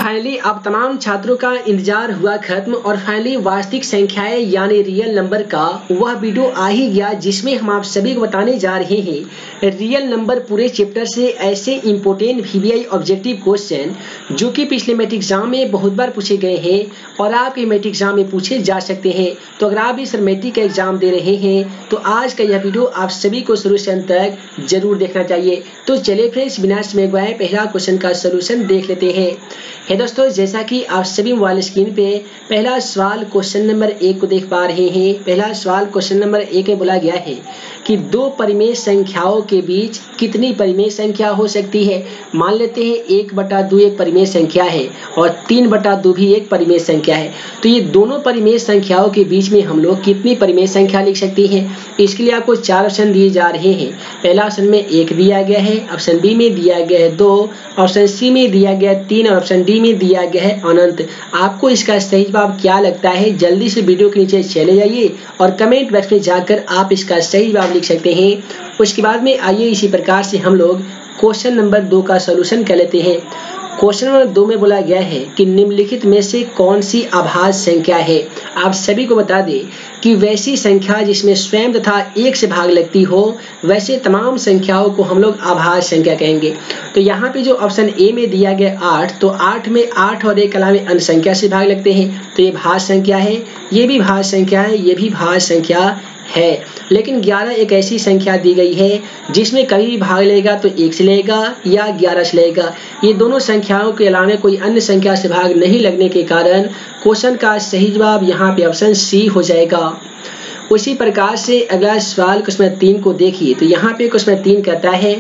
Finally अब तमाम छात्रों का इंतजार हुआ खत्म और फाइनली वास्तविक संख्याएं यानी रियल नंबर का वह वीडियो आ ही गया, जिसमें हम आप सभी को बताने जा रहे हैं रियल नंबर पूरे चैप्टर से ऐसे इंपॉर्टेंट वीवीआई ऑब्जेक्टिव क्वेश्चन जो कि पिछले मैट्रिक एग्जाम में बहुत बार पूछे गए हैं और आपके मैट्रिक एग्जाम में पूछे जा सकते हैं। तो अगर आप इस मैट्रिक का एग्जाम दे रहे हैं तो आज का यह वीडियो आप सभी को शुरू से अंत तक जरूर देखना चाहिए। तो चलिए फ्रेंड्स, बिना समय गवाए पहला क्वेश्चन का सोल्यूशन देख लेते हैं। दोस्तों, जैसा कि आप सभी मोबाइल स्क्रीन पे पहला सवाल क्वेश्चन नंबर 1 को देख पा रहे हैं। पहला सवाल क्वेश्चन नंबर 1 में बोला गया है कि दो परिमेय संख्याओं के बीच कितनी परिमेय संख्या हो सकती है। मान लेते हैं 1/2 एक परिमेय संख्या है और 3/2 भी एक परिमेय संख्या है। तो ये दोनों परिमेय संख्याओं के बीच में हम लोग कितनी परिमेय संख्या लिख सकते हैं। इसके लिए आपको 4 ऑप्शन दिए जा रहे हैं। पहला ऑप्शन में 1 दिया गया है, ऑप्शन बी में दिया गया है 2, ऑप्शन सी में दिया गया है 3 और ऑप्शन डी में दिया गया है अनंत। आपको इसका सही जवाब क्या लगता है, जल्दी से वीडियो के नीचे चले जाइए और कमेंट बॉक्स में जाकर आप इसका सही जवाब लिख सकते हैं। उसके बाद में आइए इसी प्रकार से हम लोग क्वेश्चन नंबर 2 का सॉल्यूशन कर लेते हैं। क्वेश्चन नंबर 2 में बोला गया है कि निम्नलिखित में से कौन सी अभाज्य संख्या है। आप सभी को बता दें कि वैसी संख्या जिसमें स्वयं तथा 1 से भाग लगती हो वैसे तमाम संख्याओं को हम लोग अभाज्य संख्या कहेंगे। तो यहाँ पे जो ऑप्शन ए में दिया गया 8, तो 8 में 8 और 1 के अलावा अन्य संख्या से भाग लगते हैं, तो ये भाज्य संख्या है, ये भी भाज्य संख्या है, ये भी भाज्य संख्या है। लेकिन 11 एक ऐसी संख्या दी गई है जिसमें कभी भी भाग लेगा तो 1 से लेगा या 11 से लेगा। ये दोनों संख्याओं के अलावा कोई अन्य संख्या से भाग नहीं लगने के कारण क्वेश्चन का सही जवाब यहाँ पे ऑप्शन सी हो जाएगा। उसी प्रकार से अगला सवाल क्वेश्चन 3 को देखिए। तो यहाँ पे क्वेश्चन 3 कहता है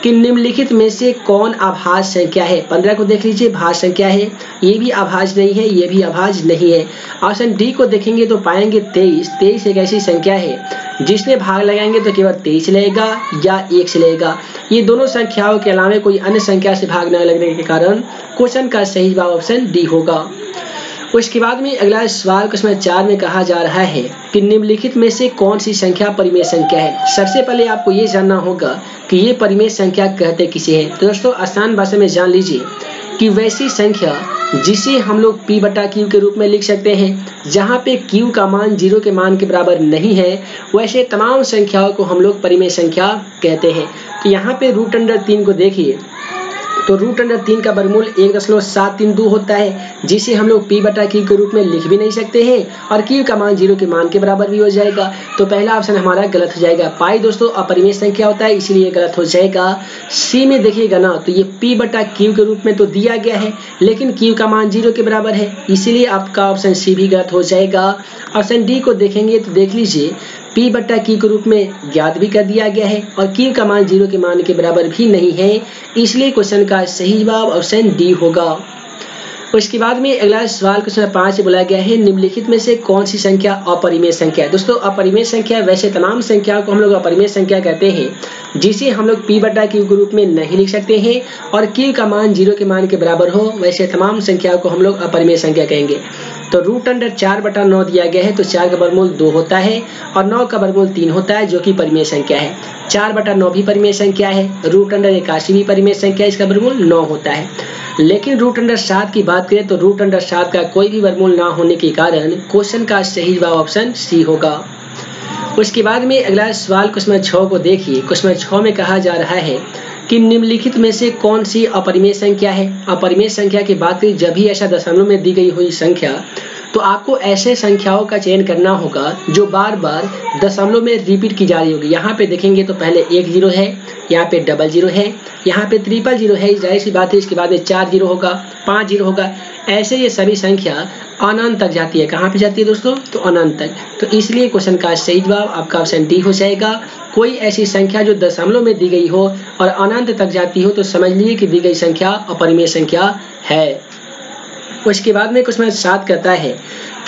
कि निम्नलिखित में से कौन अभाज्य संख्या है। 15 को देख लीजिए, भाज्य संख्या है, ये भी अभाज्य नहीं है, ये भी अभाज्य नहीं है। ऑप्शन डी को देखेंगे तो पाएंगे 23। 23 एक ऐसी संख्या है जिसमें भाग लगाएंगे तो केवल 23 लेगा या 1 से लेगा। ये दोनों संख्याओं के अलावा कोई अन्य संख्या से भाग न लगने के कारण क्वेश्चन का सही जवाब ऑप्शन डी होगा। उसके बाद में अगला सवाल क्वेश्चन 4 में कहा जा रहा है कि निम्नलिखित में से कौन सी संख्या परिमेय संख्या है। सबसे पहले आपको ये जानना होगा कि ये परिमेय संख्या कहते किसे हैं। तो दोस्तों, आसान भाषा में जान लीजिए कि वैसी संख्या जिसे हम लोग p/q के रूप में लिख सकते हैं, जहाँ पे q का मान 0 के मान के बराबर नहीं है, वैसे तमाम संख्याओं को हम लोग परिमेय संख्या कहते हैं। तो यहाँ पे √3 को देखिए, तो √3 का वर्गमूल 1.732 होता है, जिसे हम लोग p/q के रूप में लिख भी नहीं सकते हैं और q का मान 0 के मान के बराबर भी हो जाएगा। तो पहला ऑप्शन हमारा गलत हो जाएगा। पाई दोस्तों अपरिमेय संख्या होता है, इसीलिए गलत हो जाएगा। सी में देखिएगा ना, तो ये p/q के रूप में तो दिया गया है लेकिन q का मान 0 के बराबर है, इसीलिए आपका ऑप्शन सी भी गलत हो जाएगा। ऑप्शन डी को देखेंगे तो देख लीजिए p/q के रूप में ज्ञात भी कर दिया गया है और q का मान 0 के मान के बराबर भी नहीं है, इसलिए क्वेश्चन का सही जवाब ऑप्शन डी होगा। उसके बाद में अगला सवाल क्वेश्चन 5 से बोला गया है निम्नलिखित में से कौन सी संख्या अपरिमेय संख्या है। दोस्तों, अपरिमेय संख्या वैसे तमाम संख्याओं को हम लोग अपरिमेय संख्या कहते हैं जिसे हम लोग p/q के रूप में नहीं लिख सकते हैं और q का मान 0 के मान के बराबर हो, वैसे तमाम संख्याओं को हम लोग अपरिमेय संख्या कहेंगे। तो √4/9 दिया गया है, तो 4 का वर्गमूल 2 होता है और 9 का वर्गमूल 3 होता है, जो कि परिमेय संख्या है। 4/9 भी परिमेय संख्या है, √81 भी परिमेय संख्या है, इसका वर्गमूल 9 होता है। लेकिन √7 की बात करें तो √7 का कोई भी वर्गमूल ना होने के कारण क्वेश्चन का सही जवाब ऑप्शन सी होगा। उसके बाद में अगला सवाल क्वेश्चन 6 को देखिए। क्वेश्चन 6 में कहा जा रहा है कि निम्नलिखित में से कौन सी अपरिमेय संख्या है। अपरिमेय संख्या की बात करें जब भी ऐसा दशमलव में दी गई हुई संख्या, तो आपको ऐसे संख्याओं का चयन करना होगा जो बार बार दशमलव में रिपीट की जा रही होगी। यहाँ पे देखेंगे तो पहले 1 0 है, यहाँ पे 00 है, यहाँ पे 000 है, जाहिर सी बात है इसके बाद में 4 0 होगा, 5 0 होगा। ऐसे ये सभी संख्या अनंत तक जाती है। कहाँ पे जाती है दोस्तों? तो अनंत तक। तो इसलिए क्वेश्चन का सही जवाब आपका ऑप्शन डी हो जाएगा। कोई ऐसी संख्या जो दशमलव में दी गई हो और अनंत तक जाती हो तो समझ लीजिए कि दी गई संख्या अपरिमेय संख्या है। उसके बाद में क्वेश्चन 7 कहता है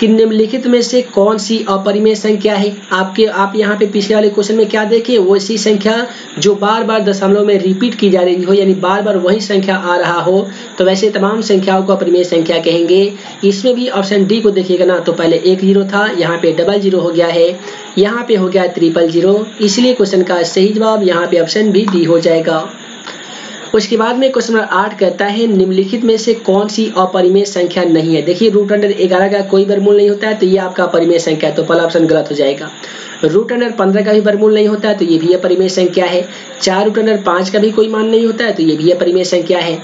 कि निम्नलिखित में से कौन सी अपरिमेय संख्या है। आप यहाँ पे पिछले वाले क्वेश्चन में क्या देखे, वो ऐसी संख्या जो बार बार दशमलव में रिपीट की जा रही हो, यानी बार बार वही संख्या आ रहा हो, तो वैसे तमाम संख्याओं को अपरिमेय संख्या कहेंगे। इसमें भी ऑप्शन डी को देखिएगा ना, तो पहले 1 0 था, यहाँ पे 00 हो गया है, यहाँ पे हो गया 000, इसलिए क्वेश्चन का सही जवाब यहाँ पे ऑप्शन बी डी हो जाएगा। उसके बाद में क्वेश्चन नंबर 8 कहता है निम्नलिखित में से कौन सी अपरिमेय संख्या नहीं है। देखिए रूट अंडर 11 का कोई वर्गमूल नहीं होता है तो ये आपका अपरिमेय संख्या है, तो पहला ऑप्शन गलत हो जाएगा। रूट अंडर 15 का भी वर्गमूल नहीं होता है तो ये भी अपरिमेय संख्या है। 4 रूट अंडर 5 का भी कोई मान नहीं होता है तो ये भी अपरिमेय संख्या है।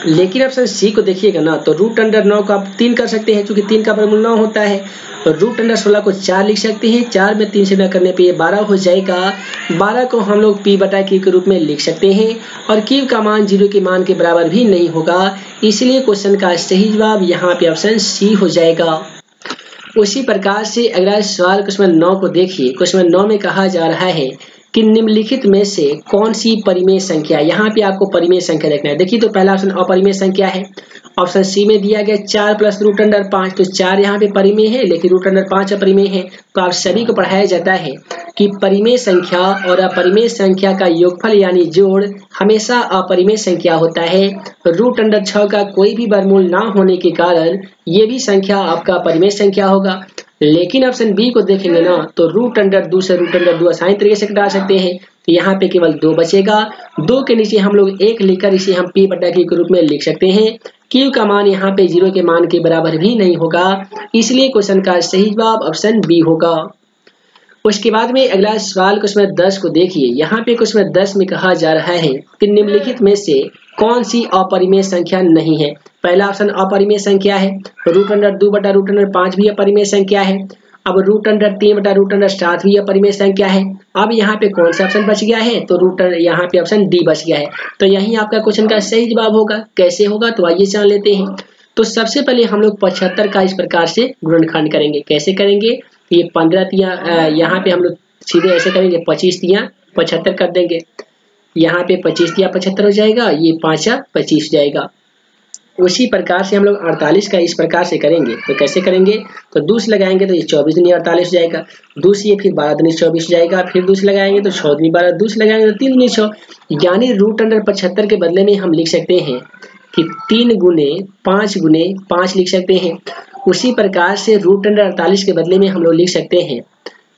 लेकिन ऑप्शन सी को देखिएगा ना तो रूट अंडर 9 को आप 3 कर सकते हैं क्योंकि 3 का वर्गमूल 9 होता है। रूट अंडर 16 को 4 लिख सकते हैं, 4 में 3 से न करने पे ये 12 हो जाएगा। 12 को हम लोग p बटा q के रूप में लिख सकते हैं और q का मान 0 के मान के बराबर भी नहीं होगा, इसलिए क्वेश्चन का सही जवाब यहाँ पे ऑप्शन सी हो जाएगा। उसी प्रकार से अगला सवाल क्वेश्चन 9 को देखिए। क्वेश्चन 9 में कहा जा रहा है कि निम्नलिखित में से कौन सी परिमेय संख्या, यहाँ पे आपको परिमेय संख्या देखना है। देखिए तो पहला ऑप्शन अपरिमेय संख्या है। ऑप्शन सी में दिया गया 4 प्लस रूट अंडर 5, तो 4 यहाँ पे परिमेय है लेकिन रूट अंडर 5 अपरिमेय है। तो आप सभी को पढ़ाया जाता है कि परिमेय संख्या और अपरिमेय संख्या का योगफल यानी जोड़ हमेशा अपरिमेय संख्या होता है। रूट अंडर 6 का कोई भी वर्गमूल ना होने के कारण ये भी संख्या आपका परिमेय संख्या होगा। लेकिन ऑप्शन बी को देखेंगे ना तो रूट अंडर 2 से रूट अंडर 2 आसानी तरीके से घटा सकते हैं, तो यहाँ पे केवल 2 बचेगा। 2 के नीचे हम लोग 1 लिखकर इसे हम p बटा q के रूप में लिख सकते हैं। q का मान यहाँ पे 0 के मान के बराबर भी नहीं होगा, इसलिए क्वेश्चन का सही जवाब ऑप्शन बी होगा। उसके बाद में अगला सवाल क्वेश्चन 10 को देखिए। यहाँ पे क्वेश्चन 10 में कहा जा रहा है कि निम्नलिखित में से कौन सी अपरिमेय संख्या नहीं है। पहला ऑप्शन अपरिमेय संख्या है। रूट अंडर 2 बटा रूट अंडर 5 भी अपरिमेय संख्या है। अब रूट अंडर 3 बटा रूट अंडर 7 भी अपरिमेय संख्या है। अब यहाँ पे कौन सा ऑप्शन बच गया है, तो रूट यहाँ पे ऑप्शन डी बच गया है। तो यही आपका क्वेश्चन का सही जवाब होगा। कैसे होगा तो आइए जान लेते हैं। तो सबसे पहले हम लोग 75 का इस प्रकार से गुणनखंड करेंगे। कैसे करेंगे, ये 15 तिया यहाँ पे हम लोग सीधे ऐसे करेंगे 25 तिया 75 कर देंगे। यहाँ पे 25 तिया 75 हो जाएगा, ये 5 25 जाएगा। उसी प्रकार से हम लोग 48 का इस प्रकार से करेंगे। तो कैसे करेंगे, तो 2 से लगाएंगे तो ये 24 दूनी 48 हो जाएगा। 2 से फिर 12 दूनी 24 हो जाएगा। फिर 2 से लगाएंगे तो 6 दूनी 12, 2 से लगाएंगे तो 3 दूनी 6, यानी रूट अंडर 75 के बदले में हम लिख सकते हैं कि 3 गुने 5 लिख सकते हैं। उसी प्रकार से रूट अंडर 48 के बदले में हम लोग लिख सकते हैं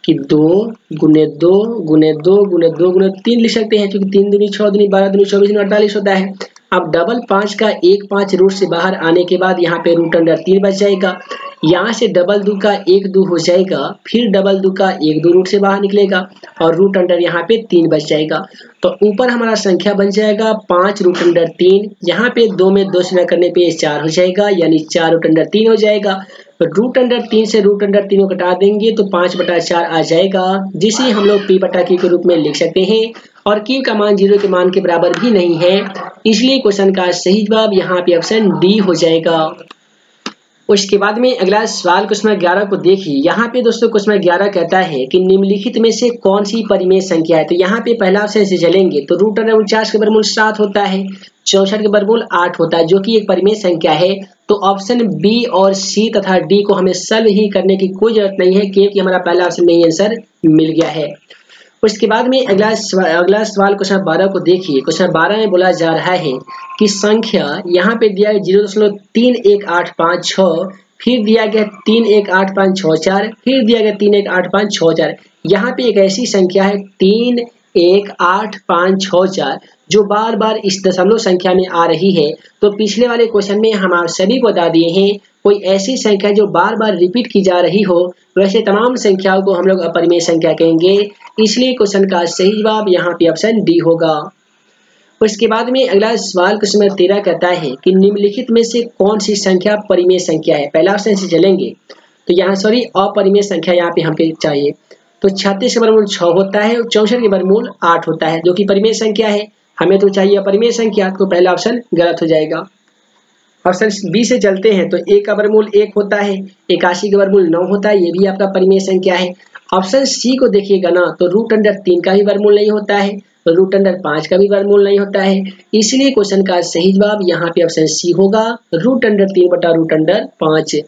कि 2 गुने 2 गुने 2 गुने 2 गुने 3 लिख सकते हैं, क्योंकि 3 दूनी 6 दूनी 12 दूनी 24 दूनी 48 होता है। अब डबल 5 का 1 5 रूट से बाहर आने के बाद यहाँ पे रूट अंडर 3 बच जाएगा। यहाँ से डबल 2 का 1 2 हो जाएगा, फिर डबल 2 का 1 2 रूट से बाहर निकलेगा और रूट अंडर यहाँ पे 3 बच जाएगा। तो ऊपर हमारा संख्या बन जाएगा 5 रूट अंडर 3। यहाँ पे 2 में 2 से न करने पे 4 हो जाएगा, यानी 4 रूट अंडर 3 हो जाएगा। रूट अंडर 3 से रूट अंडर 3 को घटा देंगे तो 5 बटा 4 आ जाएगा, जिसे हम लोग p बटा q के रूप में लिख सकते हैं। और q का मान 0 के मान के बराबर भी नहीं है, इसलिए क्वेश्चन का सही जवाब यहाँ पे ऑप्शन डी हो जाएगा। उसके बाद में अगला सवाल क्वेश्चन 11 को देखिए। यहाँ पे दोस्तों क्वेश्चन 11 कहता है कि निम्नलिखित में से कौन सी परिमेय संख्या है। तो यहाँ पे पहला ऑप्शन से चलेंगे तो रूट अंडर 49 के वर्गमूल 7 होता है, 64 के वर्गमूल 8 होता है, जो कि एक परिमेय संख्या है। तो ऑप्शन बी और सी तथा डी को हमें सॉल्व ही करने की कोई जरूरत नहीं है, क्योंकि हमारा पहला ऑप्शन में ही आंसर मिल गया है। उसके बाद में अगला सवाल क्वेश्चन 12 को देखिए। क्वेश्चन 12 में बोला जा रहा है कि संख्या यहाँ पे दिया है 0.31856, फिर दिया गया 31854, फिर दिया गया 31854। यहाँ पे एक ऐसी संख्या है 31854 जो बार बार इस दशमलव संख्या में आ रही है। तो पिछले वाले क्वेश्चन में हम आप सभी को बता दिए हैं, कोई ऐसी संख्या जो बार बार रिपीट की जा रही हो, वैसे तमाम संख्याओं को हम लोग अपरिमेय संख्या कहेंगे, इसलिए क्वेश्चन का सही जवाब यहाँ पे ऑप्शन डी होगा। उसके बाद में अगला सवाल क्वेश्चन 13 कहता है कि निम्नलिखित में से कौन सी संख्या परिमेय संख्या है। पहला ऑप्शन से चलेंगे तो यहाँ अपरिमेय संख्या यहाँ पे हमको चाहिए। तो 36 के वर्गमूल 6 होता है, 64 के वर्गमूल 8 होता है, जो कि परिमेय संख्या है। हमें तो चाहिए अपरिमेय संख्या, तो पहला ऑप्शन गलत हो जाएगा। ऑप्शन बी से चलते हैं तो a का वर्गमूल 1 होता है, 81 का वर्गमूल 9 होता है, ये भी आपका परिमेय संख्या है। ऑप्शन सी को देखिएगा ना तो रूट अंडर 3 का भी वर्गमूल नहीं होता है, रूट अंडर 5 का भी वर्गमूल नहीं होता है, इसलिए क्वेश्चन का सही जवाब यहाँ पे ऑप्शन सी होगा, रूट अंडर 3 बटा रूट अंडर 5।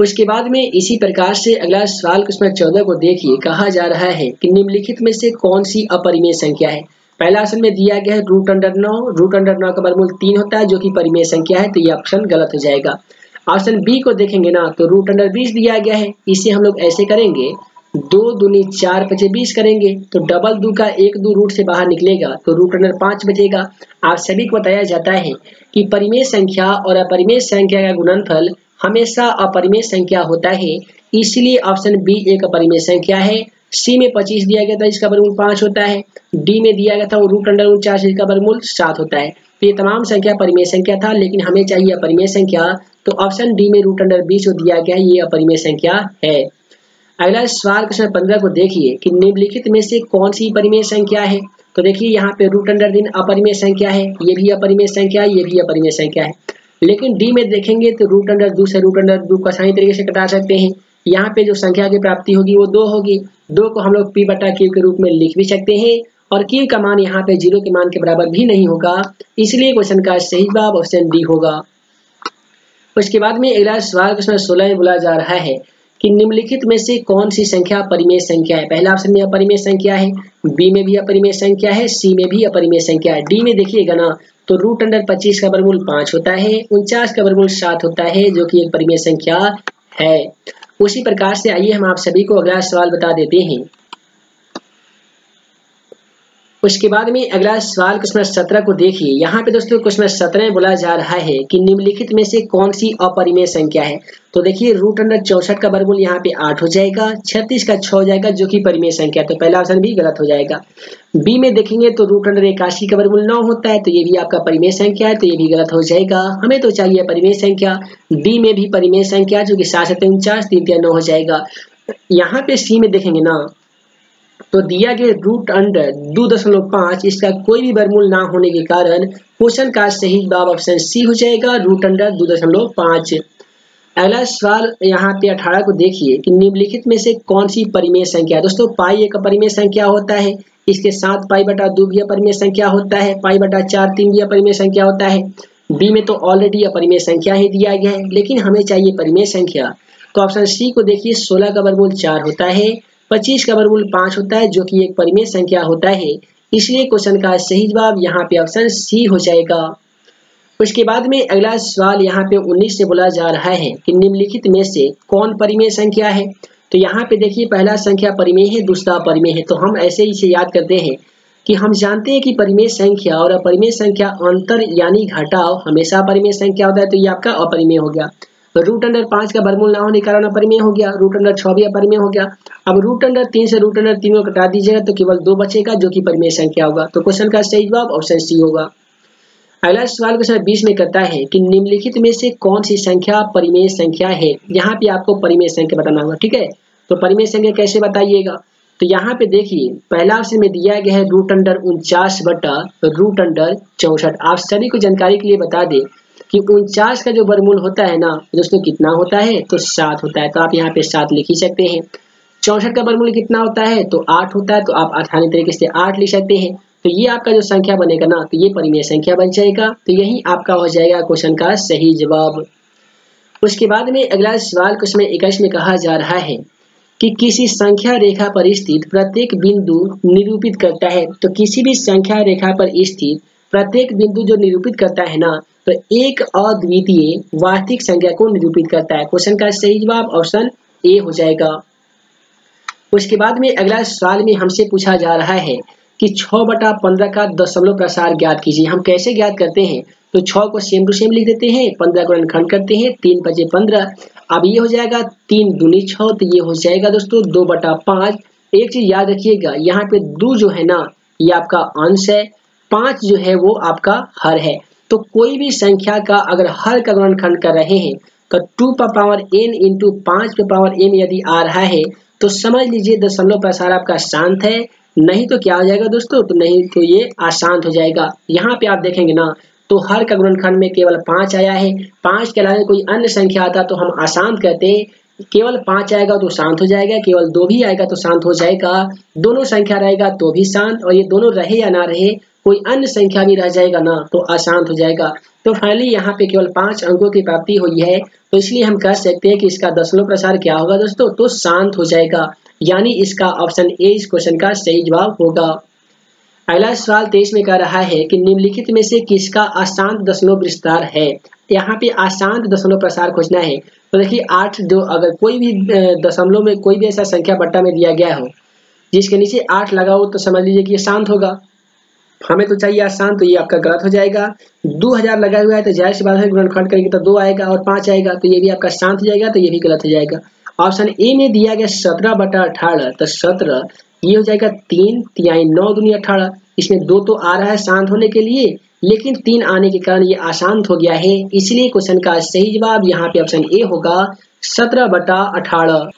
उसके बाद में इसी प्रकार से अगला सवाल क्वेश्चन 14 को देखिए। कहा जा रहा है कि निम्नलिखित में से कौन सी अपरिमेय संख्या है। पहला ऑप्शन में दिया गया है रूट अंडर 9, रूट अंडर 9 का वर्गमूल 3 होता है, जो कि परिमेय संख्या है, तो ये ऑप्शन गलत हो जाएगा। ऑप्शन बी को देखेंगे ना तो रूट अंडर 20 दिया गया है, इसे हम लोग ऐसे करेंगे 2 दूनी 4 5 20 करेंगे तो डबल 2 का 1 2 रूट से बाहर निकलेगा तो रूट अंडर 5 बचेगा। आप सभी को बताया जाता है कि परिमेय संख्या और अपरिमेय संख्या का गुणनफल हमेशा अपरिमेय संख्या होता है, इसलिए ऑप्शन बी एक अपरिमेय संख्या है। सी में 25 दिया गया था, इसका वर्गमूल 5 होता है। डी में दिया गया था वो रूट अंडर 49, इसका वर्गमूल 7 होता है। तो ये तमाम संख्या परिमेय संख्या था, लेकिन हमें चाहिए अपरिमेय संख्या, तो ऑप्शन डी में रूट अंडर 20 जो दिया गया है ये अपरिमेय संख्या है। अगला सवाल क्वेश्चन 15 को देखिए कि निम्नलिखित में से कौन सी परिमेय संख्या है। तो देखिए यहाँ पे रूट अंडर 3 अपरिमेय संख्या है, ये भी अपरिमेय संख्या है, ये भी अपरिमेय संख्या है। लेकिन डी में देखेंगे तो रूट अंडर 2 से रूट अंडर 2 को आसानी तरीके से घटा सकते हैं। यहाँ पे जो संख्या की प्राप्ति होगी वो 2 होगी। 2 को हम लोग p बटा q के रूप में लिख भी सकते हैं और q का मान यहाँ पे 0 के मान के बराबर भी नहीं होगा, इसलिए क्वेश्चन का सही जवाब ऑप्शन डी होगा। उसके बाद में अगला सवाल क्वेश्चन 16 में बोला जा रहा है कि निम्नलिखित में से कौन सी संख्या परिमेय संख्या है। पहला ऑप्शन में अपरिमेय संख्या है, बी में भी अपरिमेय संख्या है, सी में भी अपरिमेय संख्या है। डी में देखिएगा ना तो रूट अंडर 25 का वर्गमूल 5 होता है, 49 का वर्गमूल 7 होता है, जो कि एक परिमेय संख्या है। उसी प्रकार से आइए हम आप सभी को अगला सवाल बता देते हैं। उसके बाद में अगला सवाल क्वेश्चन 17 को देखिए। यहाँ पे दोस्तों क्वेश्चन 17 में बोला जा रहा है कि निम्नलिखित में से कौन सी अपरिमेय संख्या है। तो देखिए रूट अंडर 64 का वर्गमूल यहाँ पे 8 हो जाएगा, 36 का 6 हो जाएगा, जो कि परिमेय संख्या, तो पहला ऑप्शन भी गलत हो जाएगा। बी में देखेंगे तो रूट अंडर 81 का वर्गमूल 9 होता है, तो ये भी आपका परिमेय संख्या है, तो ये भी गलत हो जाएगा। हमें तो चाहिए परिमेय संख्या। डी में भी परिमेय संख्या, जो कि 7 7 49 3 3 9 हो जाएगा। यहाँ पे सी में देखेंगे ना तो दिया गया रूट अंडर 2.5, इसका कोई भी वर्गमूल ना होने के कारण क्वेश्चन का सही जवाब ऑप्शन सी हो जाएगा, रूट अंडर 2.5। अगला सवाल यहाँ पे 18 को देखिए कि निम्नलिखित में से कौन सी परिमेय संख्या है। दोस्तों पाई एक अपरिमेय संख्या होता है, इसके साथ पाई बटा 2 भी अपरिमेय संख्या होता है, पाई बटा 4 3 भी अपरिमेय संख्या होता है। डी में तो ऑलरेडी अपरिमेय संख्या ही दिया गया है, लेकिन हमें चाहिए परिमेय संख्या, तो ऑप्शन सी को देखिए 16 का वर्गमूल 4 होता है, 25 का वर्गमूल 5 होता है, जो कि एक परिमेय संख्या होता है, इसलिए क्वेश्चन का सही जवाब यहाँ पे ऑप्शन सी हो जाएगा। उसके बाद में अगला सवाल यहाँ पे 19 से बोला जा रहा है कि निम्नलिखित में से कौन परिमेय संख्या है। तो यहाँ पे देखिए पहला संख्या परिमेय है, दूसरा अपरिमेय है, तो हम ऐसे ही इसे याद करते हैं कि हम जानते हैं कि परिमेय संख्या और अपरिमेय संख्या अंतर यानी घटाव हमेशा अपरिमेय संख्या होता है, तो ये आपका अपरिमेय हो गया। रूट अंडर 5 का वर्गमूल ना होने के कारण अपरिमेय हो गया, रूट अंडर 6 भी अपरिमेय हो गया। अब रूट अंडर 3 से रूट अंडर 3 को घटा दीजिएगा तो केवल 2 बचेगा, जो कि परिमेय संख्या होगा, तो क्वेश्चन का सही जवाब ऑप्शन सी होगा। अगला सवाल क्वेश्चन 20 में करता है कि निम्नलिखित में से कौन सी संख्या परिमेय संख्या है। यहाँ पे आपको परिमेय संख्या बताना होगा, ठीक है। तो परिमेय संख्या कैसे बताइएगा, तो यहाँ पे देखिए पहला ऑप्शन में दिया गया है रूट अंडर 49 बटा रूट अंडर 64। आप सभी को जानकारी के लिए बता दें कि 49 का जो वर्गमूल होता है ना दोस्तों कितना होता है, तो 7 होता है, तो आप यहाँ पे 7 लिख ही सकते हैं। 64 का वर्गमूल कितना होता है, तो 8 होता है, तो आप आसानी तरीके से 8 लिख सकते हैं। तो ये आपका जो संख्या बनेगा ना तो ये परिमेय संख्या बन जाएगा, तो यही आपका हो जाएगा क्वेश्चन का सही जवाब। उसके बाद में अगला सवाल क्वेश्चन 21 में कहा जा रहा है कि किसी संख्या रेखा पर स्थित प्रत्येक बिंदु निरूपित करता है। तो किसी भी संख्या रेखा पर स्थित प्रत्येक बिंदु जो निरूपित करता है ना तो एक अद्वितीय वास्तविक संख्या को निरूपित करता है। क्वेश्चन का सही जवाब ऑप्शन ए हो जाएगा। उसके बाद में अगला सवाल में हमसे पूछा जा रहा है कि 6/15 का दशमलव प्रसार ज्ञात कीजिए। हम कैसे ज्ञात करते हैं, तो 6 को सेम टू सेम लिख देते हैं, 15 को खंड करते हैं, 3 × 5 = 15। अब ये हो जाएगा 3 दूनी 6, तो ये हो जाएगा दोस्तों 2/5। एक चीज याद रखिएगा, यहाँ पे 2 जो है ना ये आपका अंश है, 5 जो है वो आपका हर है। तो कोई भी संख्या का अगर हर का गुणनखंड कर रहे हैं तो 2n × 5n यदि आ रहा है तो समझ लीजिए दशमलव प्रसार आपका शांत है, नहीं तो क्या हो जाएगा दोस्तों, तो नहीं तो ये अशांत हो जाएगा। यहाँ पे आप देखेंगे ना तो हर का गुणनखंड में केवल 5 आया है, 5 के अलावा कोई अन्य संख्या आता तो हम अशांत कहते हैं, केवल 5 आएगा तो शांत हो जाएगा, केवल 2 भी आएगा तो शांत हो जाएगा, दोनों संख्या रहेगा तो भी शांत, और ये दोनों रहे या ना रहे कोई अन्य संख्या भी रह जाएगा ना तो अशांत हो जाएगा। तो फाइनली यहाँ पे केवल 5 अंकों की प्राप्ति हुई है, तो इसलिए हम कह सकते हैं कि इसका दशमलव प्रसार क्या होगा दोस्तों, तो शांत हो जाएगा, यानी इसका ऑप्शन ए इस क्वेश्चन का सही जवाब होगा। अगला सवाल 23 में कह रहा है कि निम्नलिखित में से किसका अशांत दशमलव विस्तार है। यहाँ पे अशांत दशमलव प्रसार खोजना है। तो देखिए 8 जो अगर कोई भी दशमलव में कोई भी ऐसा संख्या बट्टा में दिया गया हो जिसके नीचे 8 लगा हो तो समझ लीजिए कि ये शांत होगा। हमें तो चाहिए अशांत, तो ये आपका गलत हो जाएगा। 2000 लगा हुआ है तो जाहिर सी बात है गुणनखंड करेंगे तो 2 आएगा और 5 आएगा, तो ये भी आपका शांत हो जाएगा, तो ये भी गलत हो जाएगा। ऑप्शन ए में दिया गया 17/18, तो 17 ये हो जाएगा 3 तिहाई 9 दूनी 18। इसमें 2 तो आ रहा है शांत होने के लिए, लेकिन 3 आने के कारण ये अशांत हो गया है, इसलिए क्वेश्चन का सही जवाब यहाँ पे ऑप्शन ए होगा 17/18।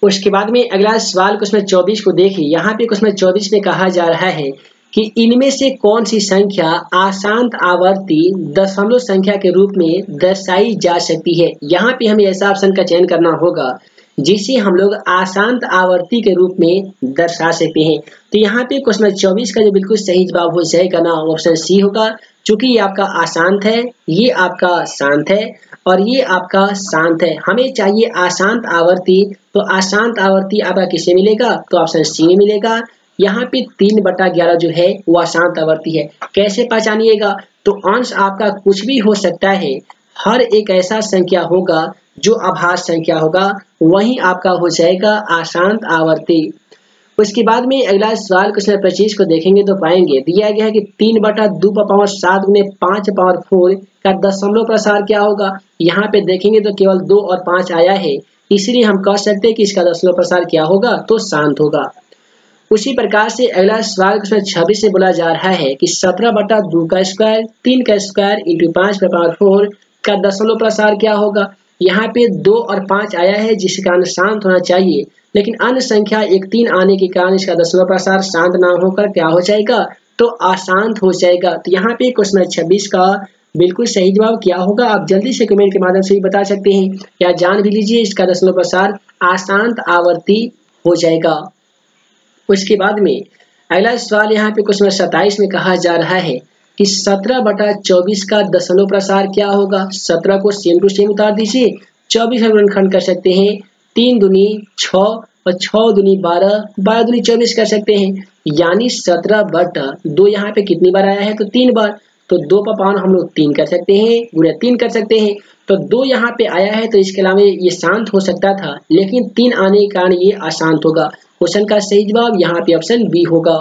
उसके बाद में अगला सवाल क्वेश्चन 24 को देखिए। यहाँ पे क्वेश्चन 24 में कहा जा रहा है कि इनमें से कौन सी संख्या अशांत आवर्ती दशमलव संख्या के रूप में दर्शाई जा सकती है। यहाँ पे हमें ऐसा ऑप्शन का चयन करना होगा जिसे हम लोग अशांत आवर्ती के रूप में दर्शा सकते हैं। तो यहाँ पे क्वेश्चन 24 का जो बिल्कुल सही जवाब हो जाएगा ना, ऑप्शन सी होगा, क्योंकि ये आपका अशांत है, ये आपका शांत है और ये आपका शांत है। हमें चाहिए अशांत आवर्ती, तो अशांत आवर्ती आपका किसे मिलेगा, तो ऑप्शन सी में मिलेगा। यहाँ पे 3/11 जो है वो अशांत आवर्ती है। कैसे पहचानिएगा, तो अंश आपका कुछ भी हो सकता है, हर एक ऐसा संख्या होगा जो अभाज्य संख्या होगा, वही आपका हो जाएगा अशांत आवर्ती। उसके बाद में अगला सवाल क्वेश्चन 25 को देखेंगे तो पाएंगे दिया गया है कि 3/2/7 गुने 5/4 का दशमलव प्रसार क्या होगा। यहाँ पे देखेंगे तो केवल 2 और 5 आया है, इसलिए हम कह सकते हैं कि इसका दशमलव प्रसार क्या होगा, तो शांत होगा। उसी प्रकार से अगला सवाल क्वेश्चन 26 से बोला जा रहा है कि 17/2 का स्क्वायर 3 का स्क्वायर इंटू 5/4 का दशमलव प्रसार क्या होगा। यहाँ पे 2 और 5 आया है जिसके कारण शांत होना चाहिए, लेकिन अन्य संख्या 1 3 आने के कारण इसका दशमलव प्रसार शांत ना होकर क्या हो जाएगा, तो अशांत हो जाएगा। तो यहाँ पे क्वेश्चन 26 का बिल्कुल सही जवाब क्या होगा, आप जल्दी से कमेंट के माध्यम से भी बता सकते हैं या जान भी लीजिए, इसका दशमलव प्रसार अशांत आवर्ती हो जाएगा। उसके बाद में अगला सवाल यहाँ पे क्वेश्चन 27 में कहा जा रहा है कि 17/24 का दशमलव प्रसार क्या होगा। 17 को सेम टू सेम उतार दीजिए, 24 में गुणनखंड कर सकते हैं, 3 दूनी 6 और 6 दूनी 12, 12 दूनी 24 कर सकते हैं, यानी 17/2 यहाँ पे कितनी बार आया है, तो 3 बार। तो 2 का पावन हम लोग 3 कर सकते हैं, गुणा 3 कर सकते हैं। तो 2 यहाँ पे आया है, तो इसके अलावा ये शांत हो सकता था, लेकिन 3 आने के कारण ये अशांत होगा। क्वेश्चन का सही जवाब यहाँ पे ऑप्शन बी होगा।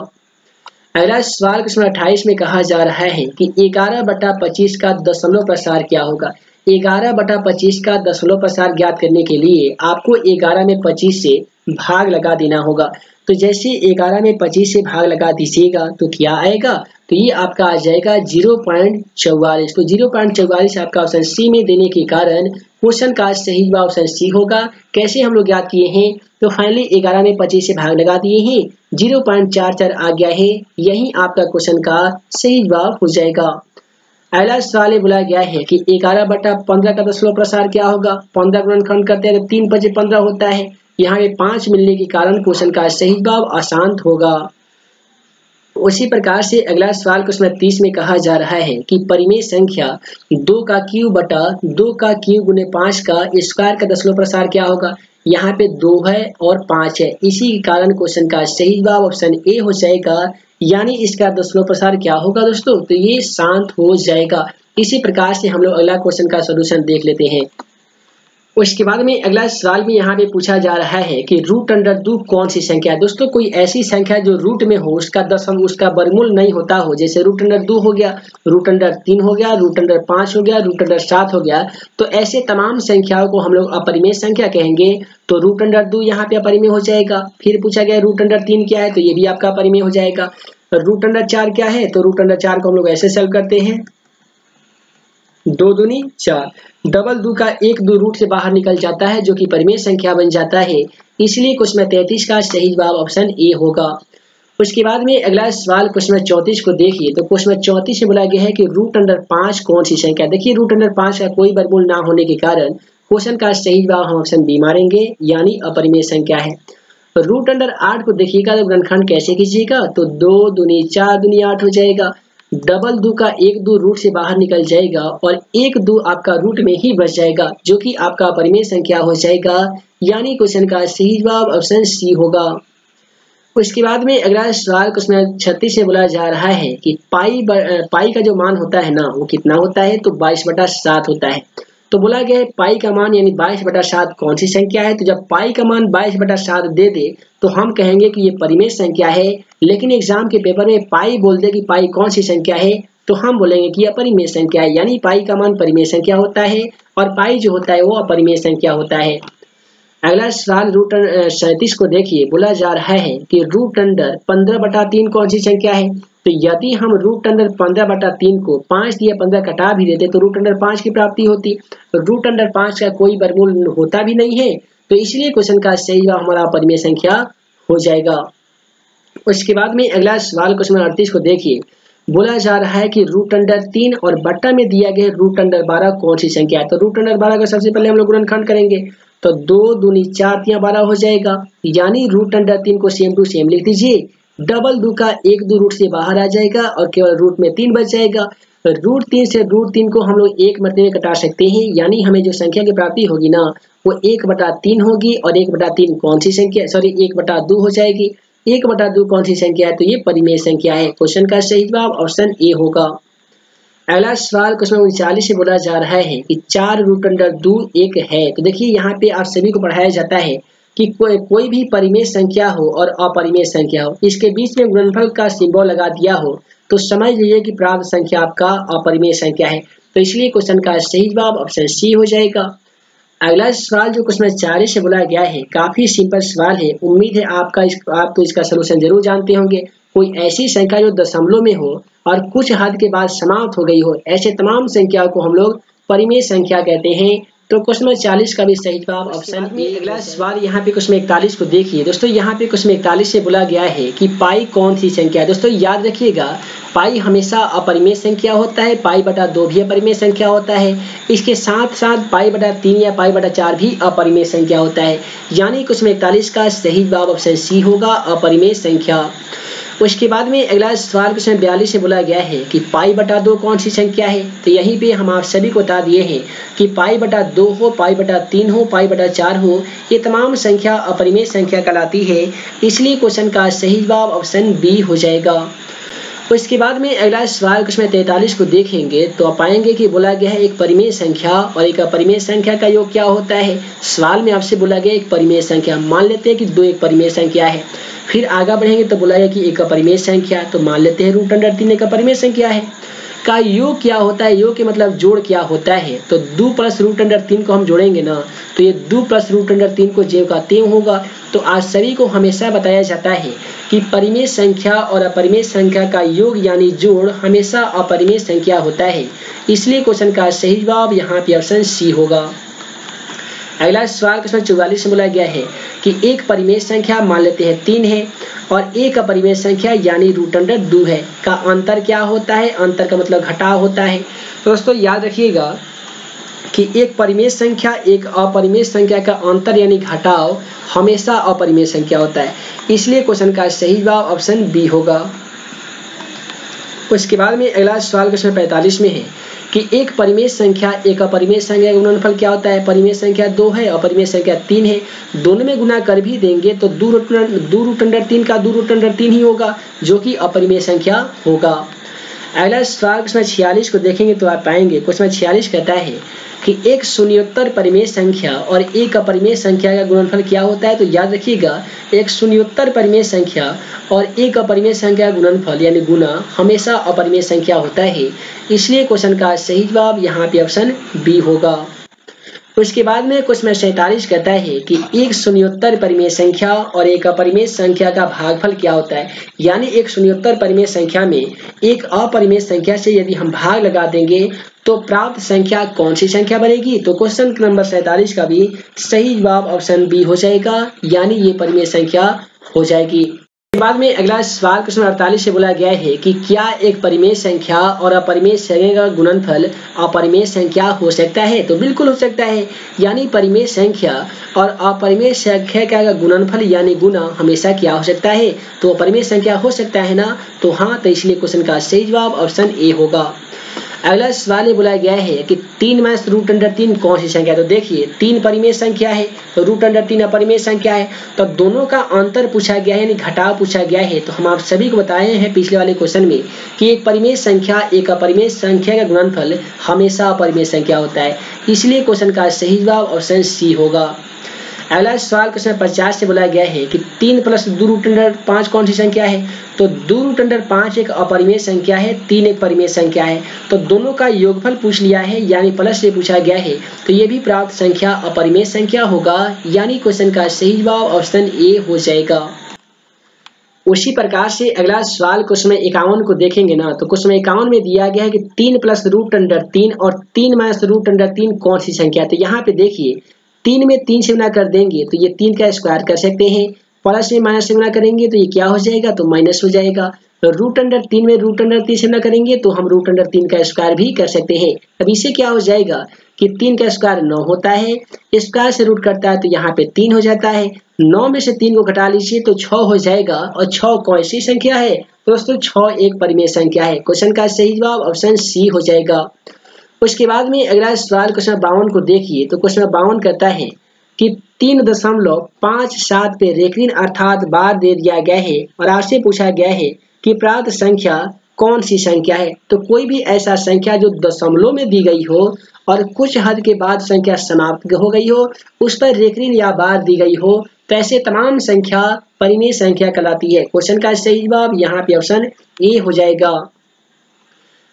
अगला सवाल क्वेश्चन 28 में कहा जा रहा है कि 11/25 का दशमलव प्रसार क्या होगा। 11/25 का दशमलव प्रसार ज्ञात करने के लिए आपको 11 में 25 से भाग लगा देना होगा। तो जैसे 11 में 25 से भाग लगा दीजिएगा तो क्या आएगा, तो ये आपका आ जाएगा 0.44। तो 0.44 आपका ऑप्शन सी में देने के कारण क्वेश्चन का सही जवाब ऑप्शन सी होगा। कैसे हम लोग याद किए हैं, तो फाइनली 11 में 25 से भाग लगा दिए हैं, 0.44 आ गया है, यही आपका क्वेश्चन का सही जवाब हो जाएगा। अगला सवाल बोला गया है कि 11/15 का दशमलव प्रसार क्या होगा। 15 गुणनखंड करते हैं तो 3 × 5 = 15 होता है, यहाँ पे 5 मिलने के कारण क्वेश्चन का सही जवाब अशांत होगा। उसी प्रकार से अगला सवाल क्वेश्चन 30 में कहा जा रहा है कि परिमेय संख्या 2 का क्यूब बटा 2 का क्यूब गुने 5 का स्क्वायर का दशमलव प्रसार क्या होगा। यहाँ पे 2 है और 5 है, इसी के कारण क्वेश्चन का सही जवाब ऑप्शन ए हो जाएगा, यानी इसका दशमलव प्रसार क्या होगा दोस्तों, तो ये शांत हो जाएगा। इसी प्रकार से हम लोग अगला क्वेश्चन का सोल्यूशन देख लेते हैं। उसके बाद में अगला सवाल में यहाँ पे पूछा जा रहा है कि √2 कौन सी संख्या है। दोस्तों कोई ऐसी संख्या जो रूट में हो, उसका वर्गमूल नहीं होता हो, जैसे √2 हो गया, √3 हो गया, √5 हो गया, √7 हो गया, तो ऐसे तमाम संख्याओं को हम लोग अपरिमेय संख्या कहेंगे। तो √2 यहाँ पे अपरिमेय हो जाएगा। फिर पूछा गया √3 क्या है, तो ये भी आपका अपरिमेय हो जाएगा। √4 क्या है, तो √4 को हम लोग ऐसे सॉल्व करते हैं, 2 दूनी 4, डबल 2 का 1 2 रूट से बाहर निकल जाता है जो कि परिमेय संख्या बन जाता है, इसलिए क्वेश्चन 33 का सही जवाब ऑप्शन ए होगा। उसके बाद में अगला सवाल क्वेश्चन 34 को देखिए। तो क्वेश्चन 34 में बोला गया है कि √5 कौन सी संख्या। देखिए √5 का कोई वर्गमूल ना होने के कारण क्वेश्चन का सही जवाब हम ऑप्शन बी मारेंगे, यानी अपरिमेय संख्या है। √8 को देखिएगा तो गुणनखंड कैसे कीजिएगा, तो 2 दूनी 4 दूनी 8 हो जाएगा, डबल 2 का 1 2 रूट से बाहर निकल जाएगा और 1 2 आपका रूट में ही बच जाएगा, जो कि आपका अपरिमेय संख्या हो जाएगा, यानी क्वेश्चन का सही जवाब ऑप्शन सी होगा। उसके बाद में अगला सवाल क्वेश्चन 36 से बोला जा रहा है कि पाई का जो मान होता है ना वो कितना होता है, तो 22/7 होता है। तो बोला गया है पाई का मान यानी 22/7 कौन सी संख्या है। तो जब पाई का मान 22/7 दे दे तो हम कहेंगे कि ये परिमेय संख्या है, लेकिन एग्जाम के पेपर में पाई बोल दे कि पाई कौन सी संख्या है तो हम बोलेंगे कि यह परिमेय संख्या है, यानी पाई का मान परिमेय संख्या होता है और पाई जो होता है वो अपरिमेय संख्या होता है। अगला सवाल रूट 37 को देखिए, बोला जा रहा है कि रूट अंडर 15/3 कौन सी संख्या है। तो यदि हम रूट अंडर 15/3 को 5 या 15 कटा भी देते तो रूट अंडर 5 की प्राप्ति होती। तो रूट अंडर 5 का कोई वर्गमूल होता भी नहीं है, तो इसलिए क्वेश्चन का सही जवाब हमारा अपरिमेय संख्या हो जाएगा। उसके बाद में अगला सवाल क्वेश्चन 38 को देखिए, बोला जा रहा है कि रूट अंडर 3 और बट्टा में दिया गया रूट अंडर 12 कौन सी संख्या है। तो रूट अंडर 12 का सबसे पहले हम लोग गुणनखंड करेंगे, तो 2 दूनी 4 या 12 हो जाएगा, यानी रूट अंडर 3 को सेम टू सेम लिख दीजिए। डबल 2 का 1 2 रूट से बाहर आ जाएगा और केवल रूट में 3 बच जाएगा। रूट 3 से रूट 3 को हम लोग एक मरते में कटा सकते हैं, यानी हमें जो संख्या की प्राप्ति होगी ना वो 1/3 होगी और 1/3 कौन सी संख्या, सॉरी 1/2 हो जाएगी। 1/2 कौन सी संख्या है, तो ये परिमेय संख्या है। क्वेश्चन का सही जवाब ऑप्शन ए होगा। अगला सवाल क्वेश्चन 39 से बोला जा रहा है कि 4 रूट अंडर 2 1 है। तो देखिए यहाँ पे आप सभी को पढ़ाया जाता है कि कोई भी परिमेय संख्या हो और अपरिमेय संख्या हो, इसके बीच में गुणनफल का सिंबल लगा दिया हो तो समझ लीजिए कि प्राप्त संख्या आपका अपरिमेय संख्या है। तो इसलिए क्वेश्चन का सही जवाब ऑप्शन सी हो जाएगा। अगला सवाल जो क्वेश्चन 40 से बोला गया है काफी सिंपल सवाल है, उम्मीद है आप तो इसका सलूशन जरूर जानते होंगे। कोई ऐसी संख्या जो दशमलव में हो और कुछ हद के बाद समाप्त हो गई हो, ऐसे तमाम संख्याओं को हम लोग परिमेय संख्या कहते हैं। तो क्वेश्चन 40 का भी सही जवाब ऑप्शन ए। अगला सवाल यहाँ पे क्वेश्चन 41 को देखिए दोस्तों, यहाँ पे क्वेश्चन 41 से बोला गया है कि पाई कौन सी संख्या है। दोस्तों याद रखिएगा पाई हमेशा अपरिमेय संख्या होता है, पाई/2 भी अपरिमेय संख्या होता है। इसके साथ साथ पाई/3 या पाई/4 भी अपरिमेय संख्या होता है, यानी क्वेश्चन 41 का सही जवाब ऑप्शन सी होगा, अपरिमेय संख्या। उसके बाद में अगला सवाल क्वेश्चन 42 से बोला गया है कि पाई/2 कौन सी संख्या है। तो यहीं पे हम आप सभी को बता दिए हैं कि पाई/2 हो, पाई/3 हो, पाई/4 हो, ये तमाम संख्या अपरिमेय संख्या कहलाती है, इसलिए क्वेश्चन का सही जवाब ऑप्शन बी हो जाएगा। उसके बाद में अगला सवाल क्वेश्चन 43 को देखेंगे तो आप पाएंगे कि बोला गया है एक परिमेय संख्या और एक अपरिमेय संख्या का योग क्या होता है। सवाल में आपसे बोला गया एक परिमेय संख्या, मान लेते हैं कि 2 एक परिमेय संख्या है। फिर आगे बढ़ेंगे तो बोला गया कि एक अपरिमेय संख्या, तो मान लेते हैं रूट अंडर 3 एक अपरिमेय संख्या है। का योग क्या होता है, योग के मतलब जोड़ क्या होता है। तो 2 + रूट अंडर 3 को हम जोड़ेंगे ना तो ये 2 + रूट अंडर 3 को जेव का तेव होगा। तो आज सभी को हमेशा बताया जाता है कि परिमेय संख्या और अपरिमेय संख्या का योग यानी जोड़ हमेशा अपरिमेय संख्या होता है, इसलिए क्वेश्चन का सही जवाब यहाँ पे ऑप्शन सी होगा। अगला सवाल क्वेश्चन 44 में बोला गया है कि एक परिमेय संख्या मान लेते हैं 3 है और एक अपरिमेय संख्या यानी रूट अंडर 2 है, का अंतर क्या होता है। अंतर का मतलब घटाव होता है। तो दोस्तों याद रखिएगा कि एक परिमेय संख्या एक अपरिमेय संख्या का अंतर यानी घटाव हमेशा अपरिमेय संख्या होता है, इसलिए क्वेश्चन का सही जवाब ऑप्शन बी होगा। उसके बाद में अगला सवाल क्वेश्चन 45 में है कि एक परिमेय संख्या एक अपरिमेय संख्या का गुणनफल क्या होता है। परिमेय संख्या 2 है, अपरिमेय संख्या 3 है, दोनों में गुना कर भी देंगे तो 2 रूट अंडर 3 का 2 रूट अंडर 3 ही होगा, जो कि अपरिमेय संख्या होगा। अगला सवाल क्वेश्चन 46 को देखेंगे तो आप पाएंगे क्वेश्चन 46 कहता है कि एक शून्योत्तर परिमेय संख्या और एक अपरिमेय संख्या का गुणनफल क्या होता है। तो याद रखिएगा एक शून्योत्तर परिमेय संख्या और एक अपरिमेय संख्या का गुणनफल यानी गुना हमेशा अपरिमेय संख्या होता है, इसलिए क्वेश्चन का सही जवाब यहाँ पे ऑप्शन बी होगा। उसके बाद में क्वेश्चन 47 कहता है कि एक शून्योत्तर परिमेय संख्या और एक अपरिमेय संख्या का भागफल क्या होता है। यानी एक शून्योत्तर परिमेय संख्या में एक अपरिमेय संख्या से यदि हम भाग लगा देंगे तो प्राप्त संख्या कौन सी संख्या बनेगी। तो क्वेश्चन नंबर 47 का भी सही जवाब ऑप्शन बी हो जाएगा, यानी ये परिमेय संख्या हो जाएगी। बाद में अगला सवाल क्वेश्चन 48 से बोला गया है कि क्या एक परिमेय संख्या और अपरिमेय संख्या का गुणनफल अपरिमेय संख्या हो सकता है। तो बिल्कुल हो सकता है, यानी परिमेय संख्या और अपरिमेय संख्या का गुणनफल यानी गुना हमेशा क्या हो सकता है, तो अपरिमेय संख्या हो सकता है ना। तो हाँ, तो इसलिए क्वेश्चन का सही जवाब ऑप्शन ए होगा। अगला सवाल ये बोला गया है कि 3 माइनस रूट अंडर 3 कौन सी संख्या है। तो देखिए 3 परिमेय संख्या है, तो रूट अंडर 3 अपरिमेय संख्या है, तो दोनों का अंतर पूछा गया है यानी घटाव पूछा गया है। तो हम आप सभी को बताए हैं पिछले वाले क्वेश्चन में कि एक परिमेय संख्या एक अपरिमेय संख्या का गुणनफल हमेशा अपरिमेय संख्या होता है, इसलिए क्वेश्चन का सही जवाब ऑप्शन सी होगा। अगला सवाल क्वेश्चन 50 से बोला गया है कि 3 प्लस 2 रूट अंडर 5 कौन सी संख्या है। तो 2 रूट अंडर 5 एक अपरिमेय संख्या है, 3 एक परिमेय संख्या है, तो दोनों का योगफल पूछ लिया है यानी प्लस से पूछा गया है, तो ये भी प्राप्त संख्या अपरिमेय संख्या होगा, यानी क्वेश्चन का सही जवाब ऑप्शन ए हो जाएगा। उसी प्रकार से अगला सवाल क्वेश्चन 51 को देखेंगे ना, तो क्वेश्चन 51 में दिया गया है कि 3 प्लस रूट अंडर 3 और 3 माइनस रूट अंडर 3 कौन सी संख्या है। तो यहाँ पे देखिए 3 में 3 से गुना कर देंगे तो ये 3 का स्क्वायर कर सकते हैं, प्लस में माइनस से गुना करेंगे तो ये क्या हो जाएगा, तो माइनस हो जाएगा। तो रूट अंडर 3 में रूट अंडर 3 से गुना करेंगे तो हम रूट अंडर 3 का स्क्वायर भी कर सकते हैं। अब इससे क्या हो जाएगा कि 3 का स्क्वायर 9 होता है, स्क्वायर से रूट करता है तो यहाँ पे 3 हो जाता है, 9 में से 3 को घटा लीजिए तो 6 हो जाएगा, और 6 कौन सी संख्या है दोस्तों, 6 एक परिमेय संख्या है। क्वेश्चन का सही जवाब ऑप्शन सी हो जाएगा। उसके बाद में अगला सवाल क्वेश्चन 52 को देखिए, तो क्वेश्चन 52 कहता है कि 3.57 पे रेखिन अर्थात बार दे दिया गया है और आपसे पूछा गया है कि प्राप्त संख्या कौन सी संख्या है। तो कोई भी ऐसा संख्या जो दशमलव में दी गई हो और कुछ हद के बाद संख्या समाप्त हो गई हो, उस पर रेखिन या बार दी गई हो, तो ऐसे तमाम संख्या परिमेय संख्या कहलाती है। क्वेश्चन का सही जवाब यहाँ पे ऑप्शन ए हो जाएगा।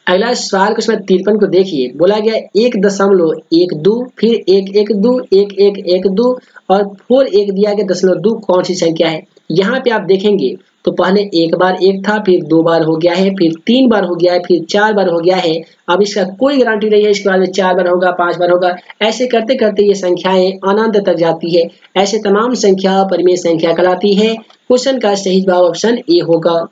अगला सवाल क्वेश्चन 53 को देखिए, बोला गया 1.12 फिर 1.12 1.112 और 4 दिया गया 0.2 कौन सी संख्या है। यहाँ पे आप देखेंगे तो पहले एक बार 1 था, फिर 2 बार हो गया है, फिर 3 बार हो गया है, फिर 4 बार हो गया है। अब इसका कोई गारंटी नहीं है इसके बाद में 4 बार होगा, 5 बार होगा, ऐसे करते करते ये संख्याएं अनंत तक जाती है। ऐसे तमाम संख्या परिमेय संख्या कहलाती है। क्वेश्चन का सही जवाब ऑप्शन ए होगा।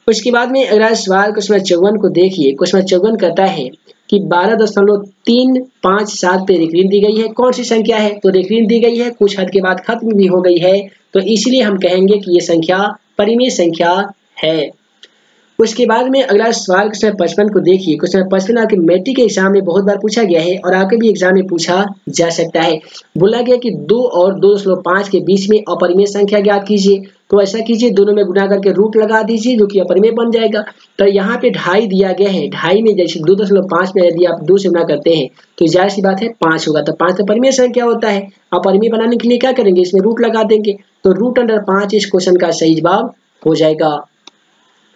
उसके बाद में अगला सवाल क्वेश्चन 54 को देखिए, क्वेश्चन 54 कहता है कि 12.357 पे रेखिन दी गई है, कौन सी संख्या है। तो रेखिन दी गई है, कुछ हद के बाद खत्म भी हो गई है, तो इसलिए हम कहेंगे कि ये संख्या परिमेय संख्या है। उसके बाद में अगला सवाल क्वेश्चन 55 को देखिए, क्वेश्चन 55 आपके मैट्रिक के एग्जाम में बहुत बार पूछा गया है और आपके भी एग्जाम में पूछा जा सकता है। बोला गया कि 2 और 2.5 के बीच में अपरिमेय संख्या ज्ञात कीजिए। तो ऐसा कीजिए, दोनों में गुणा करके रूट लगा दीजिए जो कि अपरिमेय बन जाएगा। तो यहाँ पे 2.5 दिया गया है, 2.5 में जैसे 2.5 में यदि आप 2 से गुणा करते हैं तो जाहिर सी बात है 5 होगा, तो 5 तो परिमेय संख्या होता है। अपरिमेय बनाने के लिए क्या करेंगे, इसमें रूट लगा देंगे, तो रूट अंडर 5 इस क्वेश्चन का सही जवाब हो जाएगा।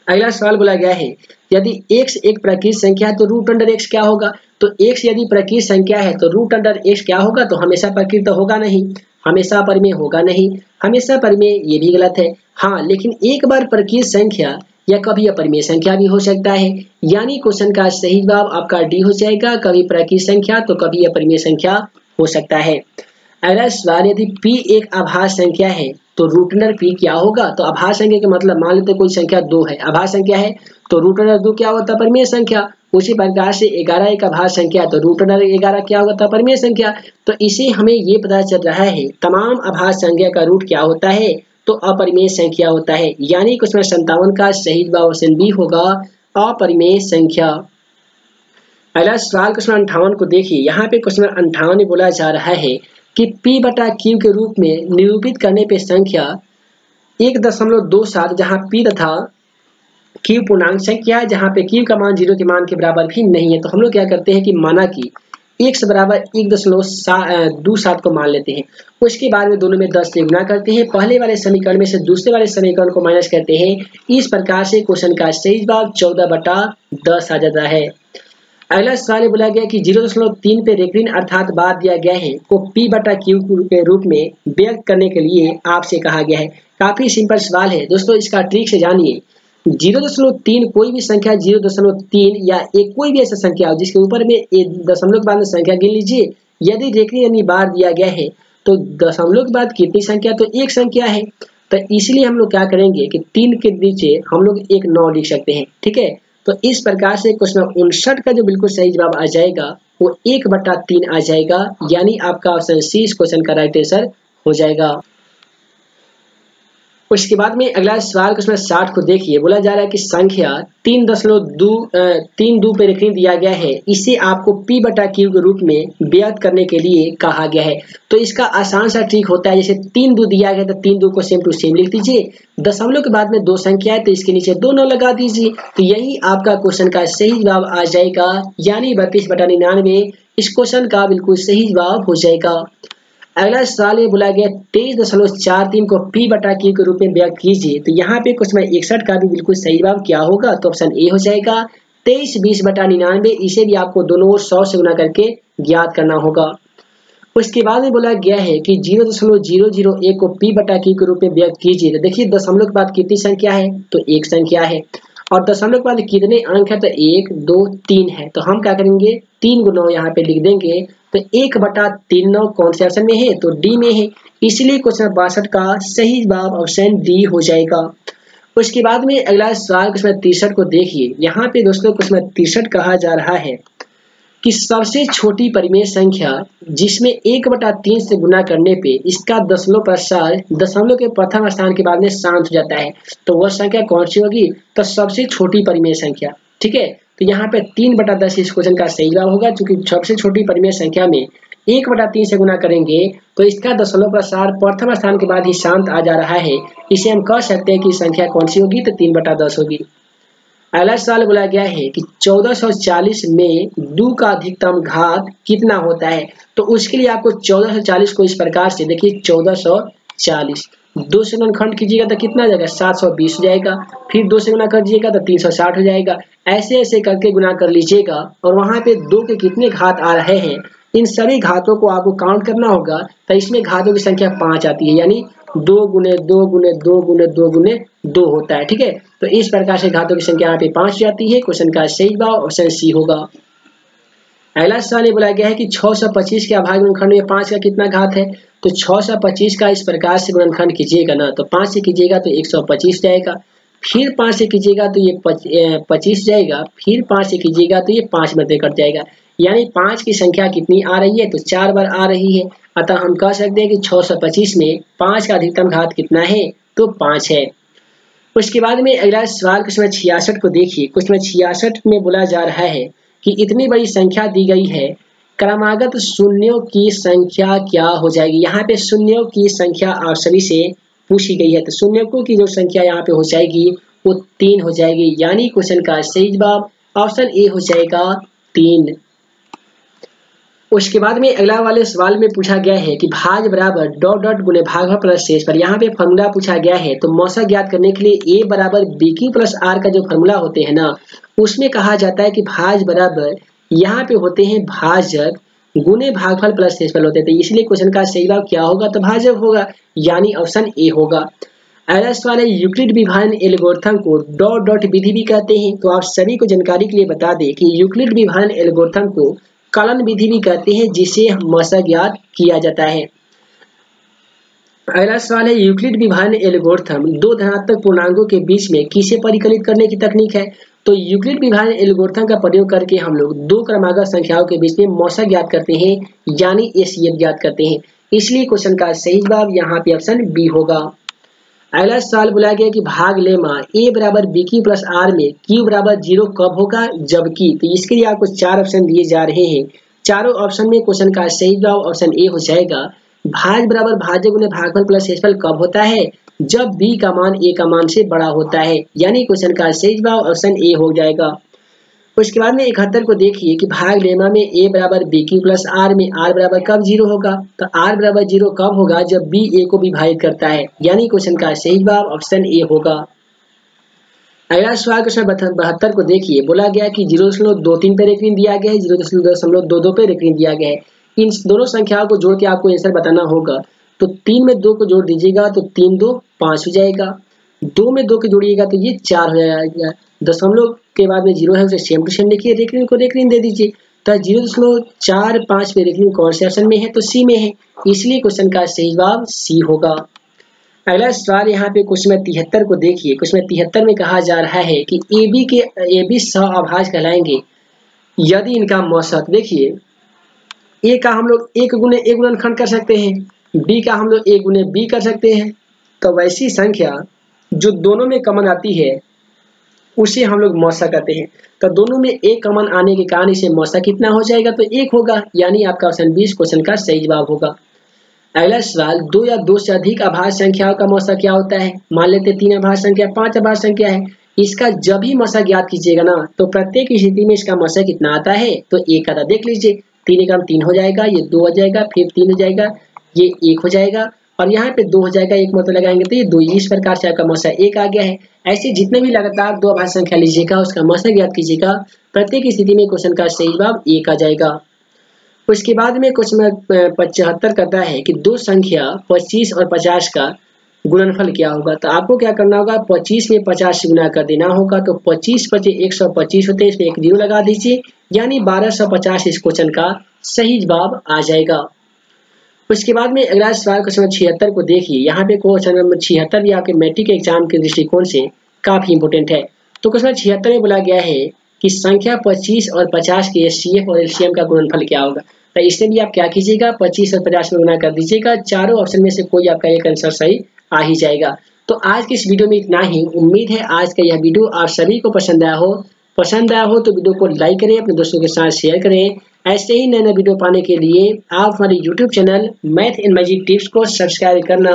अगला सवाल बोला गया है यदि x एक प्रकृत संख्या है तो रूट अंडर x क्या होगा। तो x यदि प्रकृत संख्या है तो रूट अंडर x क्या होगा, तो हमेशा प्रकृत तो होगा नहीं, हमेशा परिमेय होगा नहीं, हमेशा परिमेय ये भी गलत है। हाँ, लेकिन एक बार प्रकृत संख्या या कभी अपरिमेय संख्या भी हो सकता है, यानी क्वेश्चन का सही जवाब आपका डी हो जाएगा, कभी प्रकृत संख्या तो कभी अपरिमेय संख्या हो सकता है। अगला सवाल यदि p एक आभास संख्या है तो रूट अंडर p क्या होगा। तो आभास संख्या के मतलब मान लेते कोई संख्या 2 है, आभास संख्या है, तो रूट अंडर 2 क्या होता है, परिमेय संख्या। उसी प्रकार से 11 एक आभास संख्या है तो रूट अंडर 11 क्या होता है, परिमेय संख्या। तो इसे हमें ये पता चल रहा है तमाम आभास संख्या का रूट क्या होता है, तो अपरिमेय संख्या होता है, यानी क्वेश्चन 57 का सही जवाब ऑप्शन बी होगा, अपरिमेय संख्या। अगला सवाल क्वेश्चन 58 को देखिए, यहाँ पे क्वेश्चन 58 में बोला जा रहा है कि p/q के रूप में निरूपित करने पे संख्या 1.27 जहाँ p तथा q पूर्णांक संख्या है, जहाँ पे q का मान 0 के मान के बराबर भी नहीं है, तो हम लोग क्या करते हैं कि माना कि x बराबर 1.27 को मान लेते हैं। उसके बाद में दोनों में 10 से गुणा करते हैं, पहले वाले समीकरण में से दूसरे वाले समीकरण को माइनस करते हैं। इस प्रकार से क्वेश्चन का सही जवाब 14/10 आ जाता है। अगला सवाल बोला गया कि 0.3 पे रेखिन अर्थात बार दिया गया है को p/q के रूप में व्यक्त करने के लिए आपसे कहा गया है। काफी सिंपल सवाल है दोस्तों, इसका ट्रिक से जानिए। 0.3 कोई भी संख्या 0.3 या एक कोई भी ऐसा संख्या हो जिसके ऊपर में दशमलव के बाद में संख्या गिन लीजिए। यदि रेखिन यानी बार दिया गया है तो दशमलव के बाद कितनी संख्या, तो एक संख्या है, तो इसलिए हम लोग क्या करेंगे कि 3 के नीचे हम लोग एक 9 लिख सकते हैं, ठीक है। तो इस प्रकार से क्वेश्चन 59 का जो बिल्कुल सही जवाब आ जाएगा वो 1/3 आ जाएगा, यानी आपका ऑप्शन सी इस क्वेश्चन का राइट आंसर हो जाएगा। उसके बाद में अगला सवाल क्वेश्चन 60 को देखिए, बोला जा रहा है कि संख्या 3.2 पे रेखनी दिया गया है, इसे आपको p बटा q के रूप में व्यक्त करने के लिए कहा गया है। तो इसका आसान सा ट्रिक होता है, जैसे 3 2 दिया गया तो 3 2 को सेम टू सेम लिख दीजिए, दशमलव के बाद में 2 संख्या है तो इसके नीचे 2 9 लगा दीजिए, तो यही आपका क्वेश्चन का सही जवाब आ जाएगा, यानी 32/99 इस क्वेश्चन का बिल्कुल सही जवाब हो जाएगा। अगला सवाल ये बोला गया 23.43 को p बटा q के रूप में व्यक्त कीजिए, तो यहाँ पे क्वेश्चन 61 का भी बिल्कुल सही जवाब क्या होगा, तो ऑप्शन ए हो जाएगा 23/20/99। इसे भी आपको दोनों ओर 100 से गुना करके ज्ञात करना होगा। उसके बाद में बोला गया है कि 0.001 को p बटा q के रूप में व्यक्त कीजिए, तो देखिए दशमलव के बाद कितनी संख्या है, तो एक संख्या है, और दशमलव के बाद कितने अंक है, तो 1 2 3 है, तो हम क्या करेंगे 3 × 9 यहाँ पे लिख देंगे, तो 1/3 कौन से ऑप्शन में है, तो डी में है, इसलिए क्वेश्चन 62 का सही जवाब ऑप्शन डी हो जाएगा। उसके बाद में अगला सवाल क्वेश्चन 63 को देखिए, यहाँ पे दोस्तों क्वेश्चन 63 कहा जा रहा है कि सबसे छोटी परिमेय संख्या जिसमें 1/3 से गुना करने पे इसका दशमलव प्रसार दशमलव के प्रथम स्थान के बाद में शांत हो जाता है, तो वह संख्या कौन सी होगी, तो सबसे छोटी परिमेय संख्या। ठीक है, तो यहाँ पे 3/10 इस क्वेश्चन का सही जवाब होगा, क्योंकि सबसे छोटी परिमेय संख्या में 1/3 से गुना करेंगे तो इसका दशमलव प्रसार प्रथम स्थान के बाद ही शांत आ जा रहा है, इसे हम कह सकते हैं कि संख्या कौन सी होगी, तो 3/10 होगी। अगला सवाल बोला गया है कि 1440 में 2 का अधिकतम घात कितना होता है, तो उसके लिए आपको 1440 को इस प्रकार से देखिए 1440 2 से गुणनखंड कीजिएगा तो कितना आ जाएगा 720 हो जाएगा, फिर 2 से गुना करिएगा तो 360 हो जाएगा, ऐसे ऐसे करके गुना कर लीजिएगा, और वहां पे 2 के कितने घात आ रहे हैं इन सभी घातों को आपको काउंट करना होगा, तो इसमें घातों की संख्या 5 आती है, यानी 2 × 2 × 2 × 2 × 2 होता है। ठीक है, तो इस प्रकार से घातों की संख्या यहाँ पे 5 जाती है, क्वेश्चन का सही जवाब ऑप्शन सी होगा। अगला सवाल ये बोला गया है कि 625 के अभाज्य गुणनखंड में 5 का कितना घात है, तो 625 का इस प्रकार से गुणनखंड कीजिएगा ना, तो 5 से कीजिएगा तो 125 जाएगा, फिर 5 से कीजिएगा तो ये 25 जाएगा, फिर 5 से कीजिएगा तो ये 5 में कट जाएगा, यानी 5 की संख्या कितनी आ रही है, तो 4 बार आ रही है, अतः हम कह सकते हैं कि 625 में 5 का अधिकतम घात कितना है, तो 5 है। उसके बाद में अगला सवाल क्वेश्चन 66 को देखिए, क्वेश्चन 66 में बोला जा रहा है कि इतनी बड़ी संख्या दी गई है, क्रमागत शून्यों की संख्या क्या हो जाएगी। यहाँ पे शून्यों की संख्या आप सभी से पूछी गई है, तो शून्यों की जो संख्या यहाँ पे हो जाएगी वो 3 हो जाएगी, यानी क्वेश्चन का सही जवाब ऑप्शन ए हो जाएगा 3। उसके बाद में अगला वाले सवाल में पूछा गया है कि भाज बराबर डॉट डॉट गुणे भागफल प्लस शेष पर, यहाँ पे फॉर्मूला पूछा गया है, तो मौसा ज्ञात करने के लिए a बराबर bq प्लस r का जो फॉर्मूला होते हैं ना, उसमें कहा जाता है कि भाज बराबर यहाँ पे होते हैं भाजक गुणे भागफल प्लस शेषफल होते हैं, तो इसलिए क्वेश्चन का सही जवाब क्या होगा, तो भाजक होगा, यानी ऑप्शन ए होगा। अगला सवाल है यूक्लिड विभाजन एल्गोरिथम को डॉट डॉट विधि भी कहते हैं, तो आप सभी को जानकारी के लिए बता दें कि यूक्लिड विभाजन एल्गोरिथम को कलन विधि भी कहते हैं, जिसे मौसा ज्ञात किया जाता है। अगला सवाल है यूक्लिड विभाजन एल्गोरिथम दो धनात्मक पूर्णांकों के बीच में किसे परिकलित करने की तकनीक है, तो यूक्लिड विभाजन एल्गोरिथम का प्रयोग करके हम लोग दो क्रमागत संख्याओं के बीच में मौसा ज्ञात करते हैं, यानी एचसीएफ ज्ञात करते हैं, इसलिए क्वेश्चन का सही जवाब यहाँ पे ऑप्शन बी होगा। अगला सवाल बोला गया कि भाग लेमा a बराबर bq प्लस r में q बराबर 0 कब होगा, जबकि, तो इसके लिए आपको 4 ऑप्शन दिए जा रहे हैं, चारों ऑप्शन में क्वेश्चन का सही जवाब ऑप्शन ए हो जाएगा। भाज बराबर भाज्य गुणे भागफल प्लस शेषफल कब होता है, जब b का मान a का मान से बड़ा होता है, यानी क्वेश्चन का सही जवाब ऑप्शन ए हो जाएगा। उसके बाद में 71 को देखिए कि भाग लेमा में a बराबर bq प्लस r में r बराबर कब 0 होगा, तो r बराबर 0 कब होगा, जब b a को विभाजित करता है, यानी क्वेश्चन का सही जवाब ऑप्शन ए होगा। अगला सवाल क्वेश्चन 72 को देखिए, बोला गया कि 0.23 पे रेखनी दिया गया है, 0.22 पे रेखनी दिया गया है, इन दोनों संख्याओं को जोड़ के आपको आंसर बताना होगा, तो 3 में 2 को जोड़ दीजिएगा तो 3 2 5 हो जाएगा, 2 में 2 को जोड़िएगा तो ये 4 हो जाएगा, दशमलव के बाद में 0 है उसे सेम टू सेम लिखिए, रेखनी को रेखनी दे दीजिए, तो 0.45 पे रेखनी कौन से ऑप्शन में है, तो सी में है, इसलिए क्वेश्चन का सही जवाब सी होगा। अगला सवाल यहाँ पे क्वेश्चन 73 को देखिए, क्वेश्चन 73 में कहा जा रहा है कि ए बी सहअभाज्य कहलाएंगे यदि इनका मौसक, देखिए ए का हम लोग 1 गुणे ए गुणनखंड कर सकते हैं, बी का हम लोग 1 गुणे बी कर सकते हैं, तो वैसी संख्या जो दोनों में कॉमन आती है उसे हम लोग मौसा कहते हैं। तो दोनों में एक कॉमन आने के कारण इसे मौसा कितना हो जाएगा, तो 1 होगा, यानी आपका ऑप्शन 20 क्वेश्चन का सही जवाब होगा। अगला सवाल, 2 या 2 से अधिक अभाज्य संख्याओं का मौसा क्या होता है। मान लेते 3 अभाज्य संख्या, 5 अभाज्य संख्या है। इसका जब भी मौसा ज्ञात कीजिएगा ना, तो प्रत्येक स्थिति में इसका मौसा कितना आता है, तो 1 आता। देख लीजिए 3 एकम 3 हो जाएगा, ये 2 हो जाएगा, फिर 3 हो जाएगा, ये 1 हो जाएगा, और यहाँ पे 2 हो जाएगा, एक मतलब लगाएंगे तो ये 2। इस प्रकार से आपका मौसा 1 आ गया है। ऐसे जितने भी लगातार 2 अभाज्य संख्या लीजिएगा, उसका मौसा ज्ञात कीजिएगा, प्रत्येक स्थिति में क्वेश्चन का सही जवाब 1 आ जाएगा। उसके बाद में क्वेश्चन 75 कहता है कि 2 संख्या 25 और 50 का गुणनफल क्या होगा। तो आपको क्या करना होगा, 25 में 50 से गुना कर देना होगा। तो 25 बचे 125 होते हैं, इसमें एक 0 लगा दीजिए, यानी 1250 इस क्वेश्चन का सही जवाब आ जाएगा। उसके बाद में अगला सवाल क्वेश्चन 76 को देखिए। यहाँ पे क्वेश्चन नंबर 76 भी आपके मैट्रिक एग्जाम के दृष्टिकोण से काफी इंपोर्टेंट है। तो क्वेश्चन 76 में बोला गया है कि संख्या 25 और 50 के एचसीएफ और एलसीएम का गुणनफल क्या होगा। तो इसमें भी आप क्या कीजिएगा, 25 और 50 में गुना कर दीजिएगा। चारों ऑप्शन में से कोई आपका एक आंसर सही आ ही जाएगा। तो आज की इस वीडियो में इतना ही। उम्मीद है आज का यह वीडियो आप सभी को पसंद आया हो। तो वीडियो को लाइक करें, अपने दोस्तों के साथ शेयर करें। ऐसे ही नए नए वीडियो पाने के लिए आप हमारे YouTube channel math and magic tips को सब्सक्राइब करना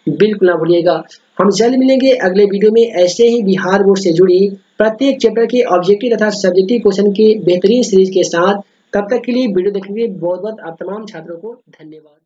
बिल्कुल ना भूलिएगा। हम जल्द मिलेंगे अगले वीडियो में ऐसे ही बिहार बोर्ड से जुड़ी प्रत्येक चैप्टर के ऑब्जेक्टिव तथा सब्जेक्टिव क्वेश्चन की बेहतरीन सीरीज के साथ। तब तक के लिए वीडियो देखने के लिए बहुत बहुत आप तमाम छात्रों को धन्यवाद।